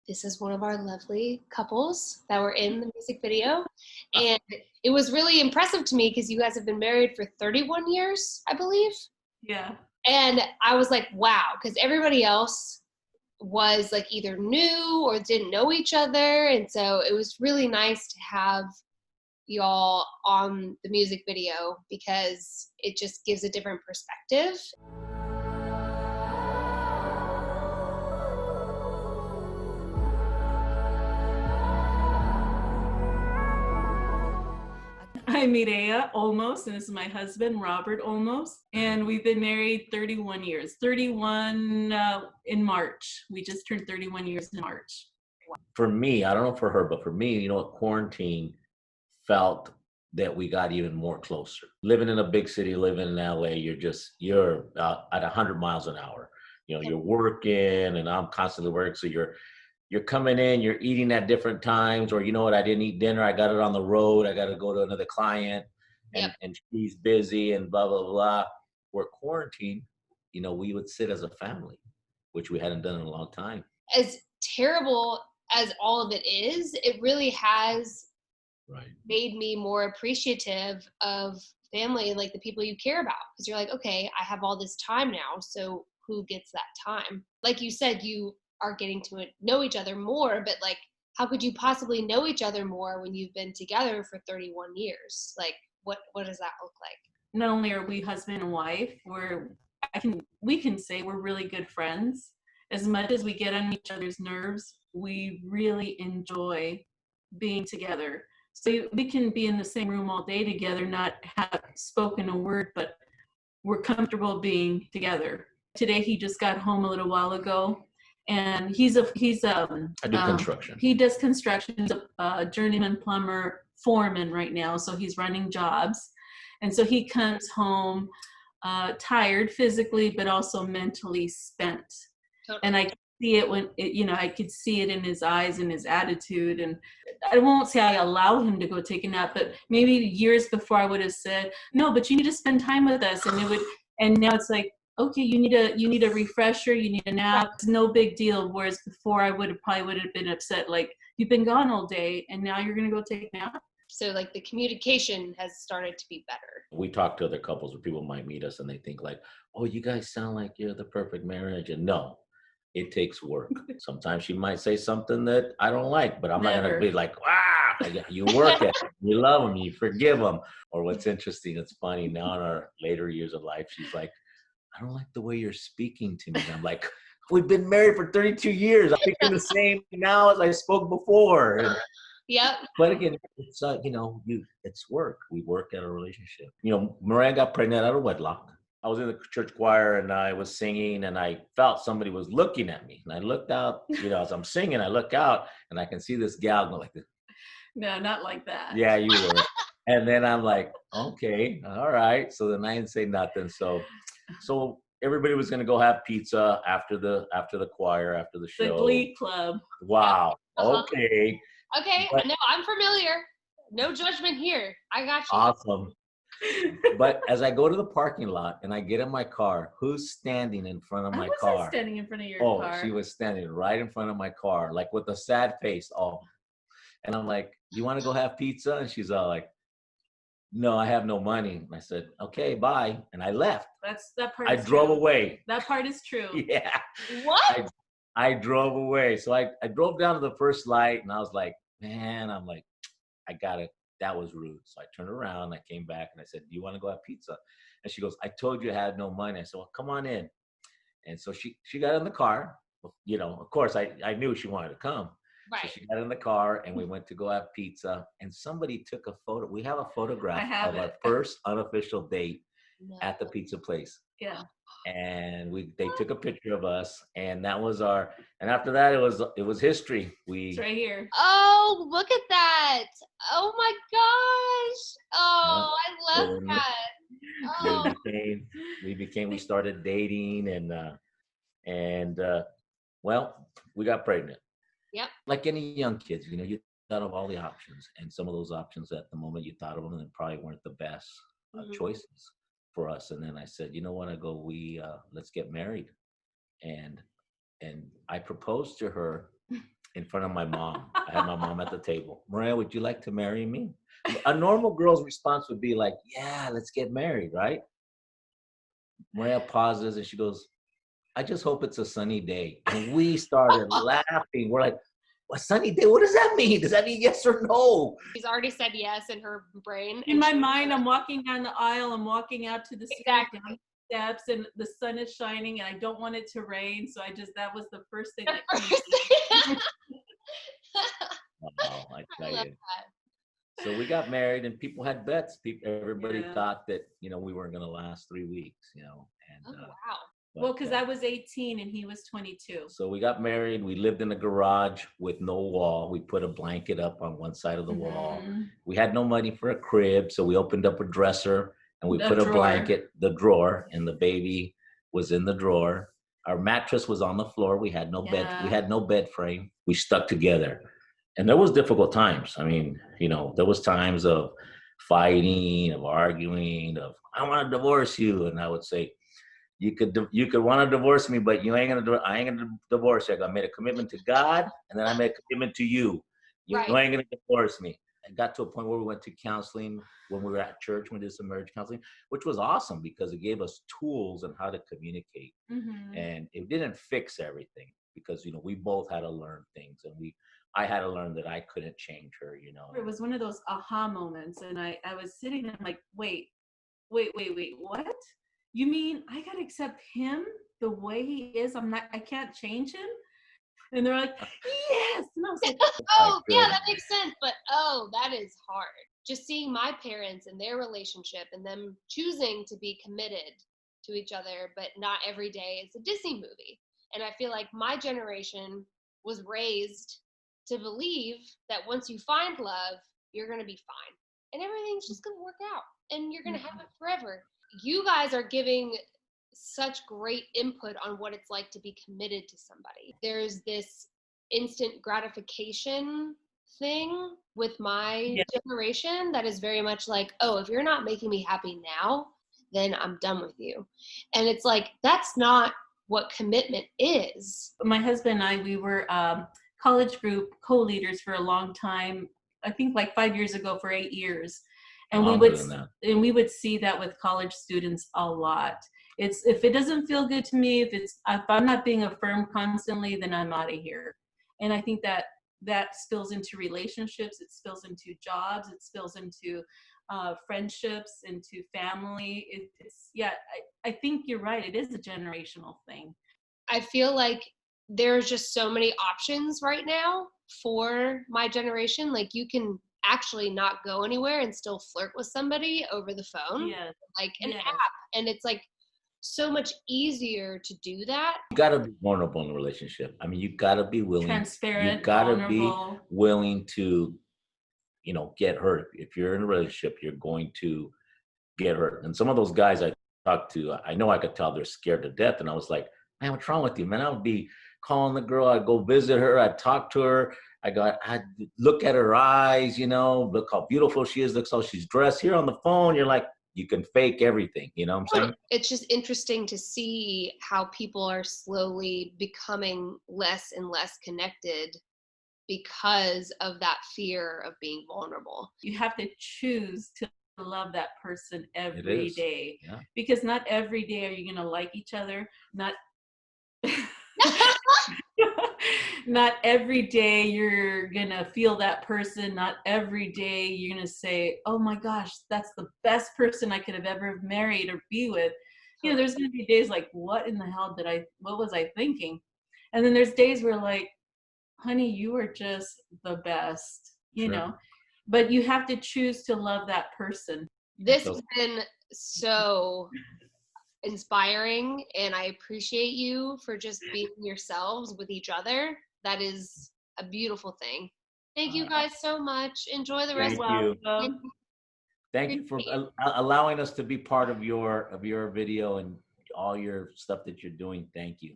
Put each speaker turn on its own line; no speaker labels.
this is one of our lovely couples that were in the music video. And it was really impressive to me because you guys have been married for 31 years, I believe.
Yeah.
And I was like, wow, because everybody else was like either new or didn't know each other. And so it was really nice to have y'all on the music video because it just gives a different perspective.
I'm Mireya Olmos, and this is my husband, Robert Olmos, and we've been married 31 years. 31 in March. We just turned 31 years in March.
For me, I don't know for her, but for me, quarantine felt that we got even more closer. Living in a big city, living in LA, you're at 100 miles an hour. You're working, and I'm constantly working, so you're coming in, you're eating at different times, or I didn't eat dinner, I got it on the road, I got to go to another client, and she's busy and blah, blah, blah. We're quarantined, we would sit as a family, which we hadn't done in a long time.
As terrible as all of it is, it really has made me more appreciative of family and like the people you care about. Because you're like, okay, I have all this time now, so who gets that time? Like you said, you are getting to know each other more, but like, how could you possibly know each other more when you've been together for 31 years? Like, what does that look like?
Not only are we husband and wife, we can say we're really good friends. As much as we get on each other's nerves, we really enjoy being together. So we can be in the same room all day together, not have spoken a word, but we're comfortable being together. Today, he just got home a little while ago. And I do
construction.
He does construction. He's a journeyman plumber foreman right now, so he's running jobs. And so he comes home tired physically, but also mentally spent. Totally. And I see it I could see it in his eyes and his attitude. And I won't say I allow him to go take a nap, but maybe years before I would have said, no, but you need to spend time with us. And now it's like, okay, you need a refresher, you need a nap. It's no big deal. Whereas before I would have been upset, like, you've been gone all day and now you're gonna go take a nap.
So like the communication has started to be better.
We talk to other couples where people might meet us and they think like, oh, you guys sound like you're the perfect marriage. And no, it takes work. Sometimes she might say something that I don't like, but I'm not gonna be like, you work it, you love them, you forgive them. Or what's interesting, it's funny, now in our later years of life, she's like, I don't like the way you're speaking to me. And I'm like, we've been married for 32 years. I'm thinking the same now as I spoke before.
Yep.
But again, it's it's work. We work at a relationship. Mireya got pregnant out of wedlock. I was in the church choir and I was singing and I felt somebody was looking at me. And I looked out, as I'm singing, I look out and I can see this gal go like this.
No, not like that.
Yeah, you were. And then I'm like, okay, all right. So then I didn't say nothing. So everybody was going to go have pizza after the choir, after the show.
The Glee Club.
Wow. Okay.
Okay. No, I'm familiar. No judgment here. I got you.
Awesome. But as I go to the parking lot and I get in my car, who's standing in front of my car? I wasn't
standing in front of your car.
Oh, she was standing right in front of my car, like with a sad face. Oh. And I'm like, you want to go have pizza? And she's all like, no, I have no money. And I said, okay, bye. And I left.
That part.
I drove away.
That part is true.
Yeah.
What?
I drove away. So I drove down to the first light and I was like, man, I got it. That was rude. So I turned around, I came back and I said, do you want to go have pizza? And she goes, I told you I had no money. I said, well, come on in. And so she got in the car. Of course, I knew she wanted to come.
Right.
So she got in the car and we went to go have pizza and somebody took a photo. We have a photograph of our first unofficial date at the pizza place.
Yeah.
And they took a picture of us and that was and after that it was history.
It's right here.
Oh, look at that. Oh my gosh. Oh, I love that.
Oh. We started dating and well, we got pregnant.
Yep.
Like any young kids, you thought of all the options, and some of those options at the moment you thought of them and probably weren't the best choices for us. And then I said, you know what? let's get married, and I proposed to her in front of my mom. I had my mom at the table. Mireya, would you like to marry me? A normal girl's response would be like, yeah, let's get married, right? Mireya pauses and she goes, I just hope it's a sunny day. And we started laughing. We're like, a sunny day? What does that mean? Does that mean yes or no?
She's already said yes in her brain.
In my mind, I'm walking down the aisle. I'm walking out to the street,
exactly.
down the steps, and the sun is shining, and I don't want it to rain. So that was the first thing that came.
Oh, I tell you. So we got married, and people had bets. Everybody thought that, you know, we weren't going to last 3 weeks, you know. And
wow.
Well, because I was 18 and he was 22.
So we got married. We lived in a garage with no wall. We put a blanket up on one side of the wall. We had no money for a crib, so we opened up a dresser and we put a blanket, the drawer, and the baby was in the drawer. Our mattress was on the floor. We had no bed. We had no bed frame. We stuck together. And there was difficult times. I mean, you know, there was times of fighting, of arguing, of I want to divorce you, and I would say, you could want to divorce me, but I ain't gonna divorce you. I made a commitment to God, and then I made a commitment to you. You ain't gonna divorce me. I got to a point where we went to counseling when we were at church. We did some marriage counseling, which was awesome because it gave us tools on how to communicate. And it didn't fix everything because, you know, we both had to learn things, and I had to learn that I couldn't change her, you know.
It was one of those aha moments, and I was sitting there like, wait, what? You mean I gotta accept him the way he is? I can't change him? And they're like, yes. And I was like,
oh, yeah, that makes sense. But that is hard. Just seeing my parents and their relationship and them choosing to be committed to each other, but not every day. It's a Disney movie. And I feel like my generation was raised to believe that once you find love, you're gonna be fine. And everything's just gonna work out. And you're gonna have it forever. You guys are giving such great input on what it's like to be committed to somebody. There's this instant gratification thing with my generation that is very much like, oh, if you're not making me happy now, then I'm done with you. And it's like, that's not what commitment is.
My husband and I, we were college group co-leaders for a long time. I think like 5 years ago for 8 years. And we would see that with college students a lot. It's if it doesn't feel good to me, if I'm not being affirmed constantly, then I'm out of here. And I think that spills into relationships, it spills into jobs, it spills into friendships, into family. I think you're right. It is a generational thing.
I feel like there's just so many options right now for my generation. Like you can actually not go anywhere and still flirt with somebody over the phone, like an app. And it's like so much easier to do that.
You got to be vulnerable in a relationship. I mean, you got to be willing.
Transparent,
you got to be
vulnerable.
willing to, you know, get hurt. If you're in a relationship, you're going to get hurt. And some of those guys I talked to, I know I could tell they're scared to death. And I was like, man, what's wrong with you, man? I would be calling the girl. I'd go visit her. I'd talk to her. I'd look at her eyes, you know, look how beautiful she is. Look how she's dressed. Here on the phone, you're like, you can fake everything. You know what I'm saying?
It's just interesting to see how people are slowly becoming less and less connected because of that fear of being vulnerable.
You have to choose to love that person every day. Yeah. Because not every day are you going to like each other. Not every day you're gonna feel that person. Not every day you're gonna say, oh my gosh, that's the best person I could have ever married or be with. You know, there's gonna be days like, what was I thinking? And then there's days where like, honey, you are just the best, you know. But you have to choose to love that person.
This has been so inspiring, and I appreciate you for just being yourselves with each other. That is a beautiful thing. Thank you guys so much. Enjoy the rest
of the Thank you for allowing us to be part of your video and all your stuff that you're doing. Thank you.